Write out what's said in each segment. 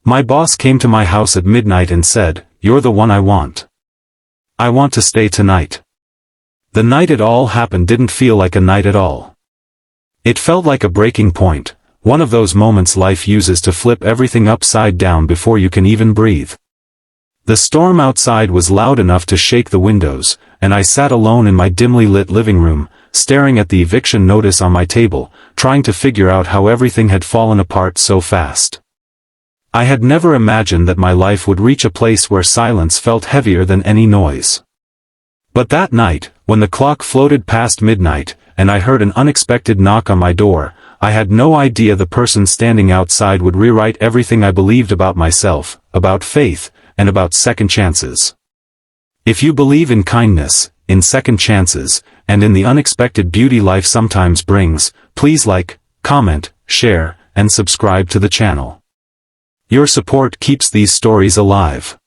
My boss came to my house at midnight and said, "You're the one I want. I want to stay tonight." The night it all happened didn't feel like a night at all. It felt like a breaking point, one of those moments life uses to flip everything upside down before you can even breathe. The storm outside was loud enough to shake the windows, and I sat alone in my dimly lit living room, staring at the eviction notice on my table, trying to figure out how everything had fallen apart so fast. I had never imagined that my life would reach a place where silence felt heavier than any noise. But that night, when the clock floated past midnight, and I heard an unexpected knock on my door, I had no idea the person standing outside would rewrite everything I believed about myself, about faith, and about second chances. If you believe in kindness, in second chances, and in the unexpected beauty life sometimes brings, please like, comment, share, and subscribe to the channel. Your support keeps these stories alive.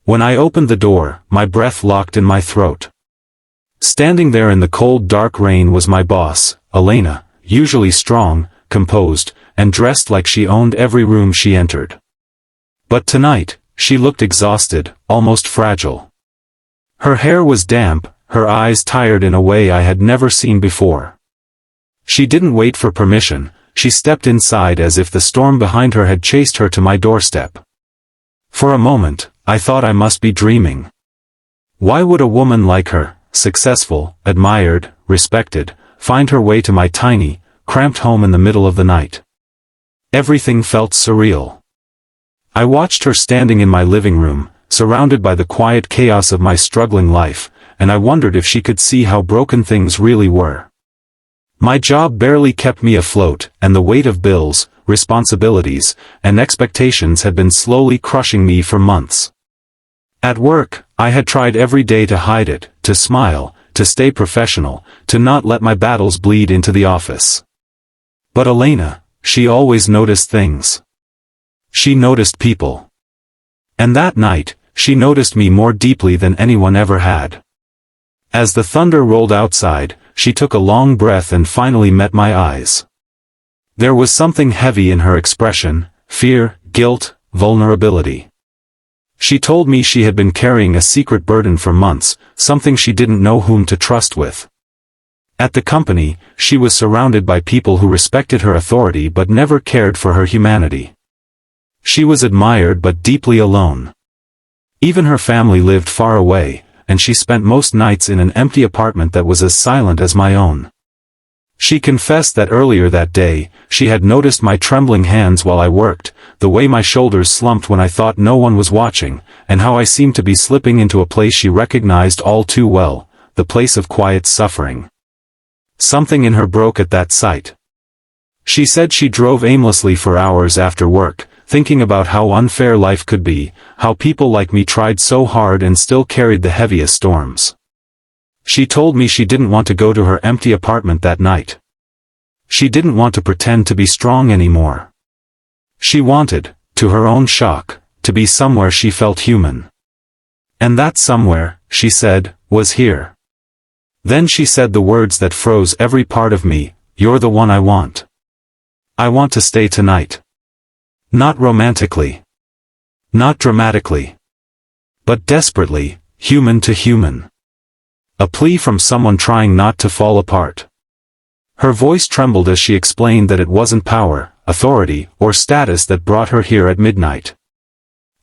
When I opened the door, my breath locked in my throat. Standing there in the cold dark rain was my boss, Elena, usually strong, composed, and dressed like she owned every room she entered. But tonight, she looked exhausted, almost fragile. Her hair was damp, her eyes tired in a way I had never seen before. She didn't wait for permission, she stepped inside as if the storm behind her had chased her to my doorstep. For a moment, I thought I must be dreaming. Why would a woman like her, successful, admired, respected, find her way to my tiny, cramped home in the middle of the night? Everything felt surreal. I watched her standing in my living room, surrounded by the quiet chaos of my struggling life, and I wondered if she could see how broken things really were. My job barely kept me afloat, and the weight of bills, responsibilities, and expectations had been slowly crushing me for months. At work, I had tried every day to hide it, to smile, to stay professional, to not let my battles bleed into the office. But Elena, she always noticed things. She noticed people. And that night, she noticed me more deeply than anyone ever had. As the thunder rolled outside, she took a long breath and finally met my eyes. There was something heavy in her expression, fear, guilt, vulnerability. She told me she had been carrying a secret burden for months, something she didn't know whom to trust with. At the company, she was surrounded by people who respected her authority but never cared for her humanity. She was admired but deeply alone. Even her family lived far away, and she spent most nights in an empty apartment that was as silent as my own. She confessed that earlier that day, she had noticed my trembling hands while I worked, the way my shoulders slumped when I thought no one was watching, and how I seemed to be slipping into a place she recognized all too well, the place of quiet suffering. Something in her broke at that sight. She said she drove aimlessly for hours after work, thinking about how unfair life could be, how people like me tried so hard and still carried the heaviest storms. She told me she didn't want to go to her empty apartment that night. She didn't want to pretend to be strong anymore. She wanted, to her own shock, to be somewhere she felt human. And that somewhere, she said, was here. Then she said the words that froze every part of me, "You're the one I want. I want to stay tonight." Not romantically. Not dramatically. But desperately, human to human. A plea from someone trying not to fall apart. Her voice trembled as she explained that it wasn't power, authority, or status that brought her here at midnight.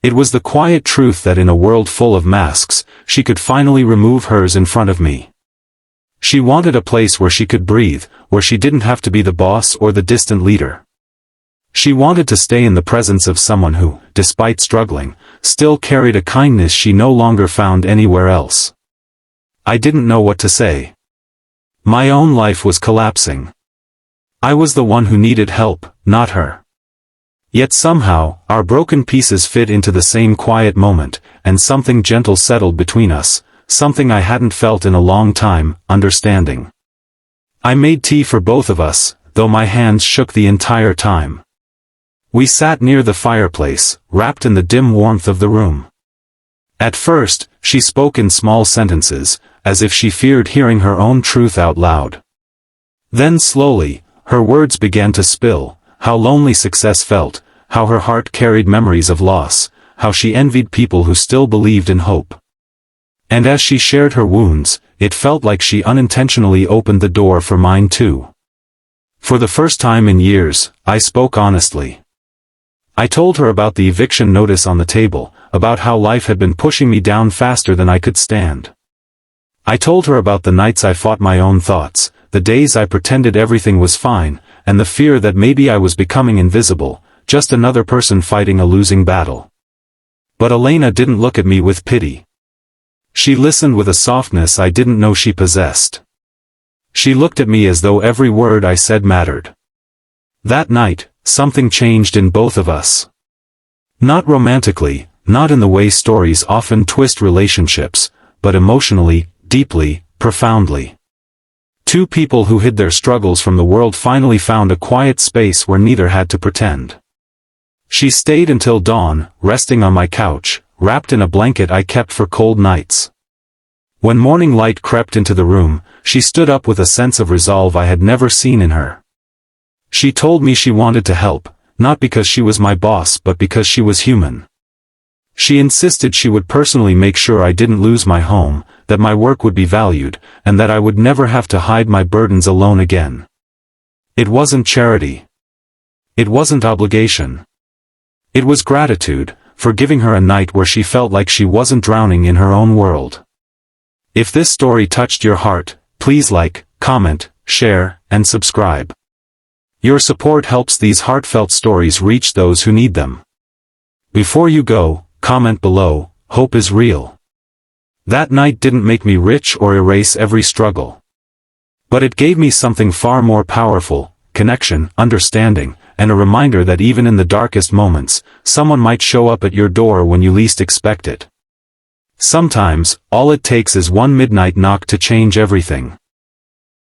It was the quiet truth that in a world full of masks, she could finally remove hers in front of me. She wanted a place where she could breathe, where she didn't have to be the boss or the distant leader. She wanted to stay in the presence of someone who, despite struggling, still carried a kindness she no longer found anywhere else. I didn't know what to say. My own life was collapsing. I was the one who needed help, not her. Yet somehow, our broken pieces fit into the same quiet moment, and something gentle settled between us, something I hadn't felt in a long time, understanding. I made tea for both of us, though my hands shook the entire time. We sat near the fireplace, wrapped in the dim warmth of the room. At first, she spoke in small sentences, as if she feared hearing her own truth out loud. Then slowly, her words began to spill, how lonely success felt, how her heart carried memories of loss, how she envied people who still believed in hope. And as she shared her wounds, it felt like she unintentionally opened the door for mine too. For the first time in years, I spoke honestly. I told her about the eviction notice on the table, about how life had been pushing me down faster than I could stand. I told her about the nights I fought my own thoughts, the days I pretended everything was fine, and the fear that maybe I was becoming invisible, just another person fighting a losing battle. But Elena didn't look at me with pity. She listened with a softness I didn't know she possessed. She looked at me as though every word I said mattered. That night, something changed in both of us. Not romantically, not in the way stories often twist relationships, but emotionally, deeply, profoundly. Two people who hid their struggles from the world finally found a quiet space where neither had to pretend. She stayed until dawn, resting on my couch, wrapped in a blanket I kept for cold nights. When morning light crept into the room, she stood up with a sense of resolve I had never seen in her. She told me she wanted to help, not because she was my boss but because she was human. She insisted she would personally make sure I didn't lose my home, that my work would be valued, and that I would never have to hide my burdens alone again. It wasn't charity. It wasn't obligation. It was gratitude, for giving her a night where she felt like she wasn't drowning in her own world. If this story touched your heart, please like, comment, share, and subscribe. Your support helps these heartfelt stories reach those who need them. Before you go, comment below, hope is real. That night didn't make me rich or erase every struggle. But it gave me something far more powerful: connection, understanding, and a reminder that even in the darkest moments, someone might show up at your door when you least expect it. Sometimes, all it takes is one midnight knock to change everything.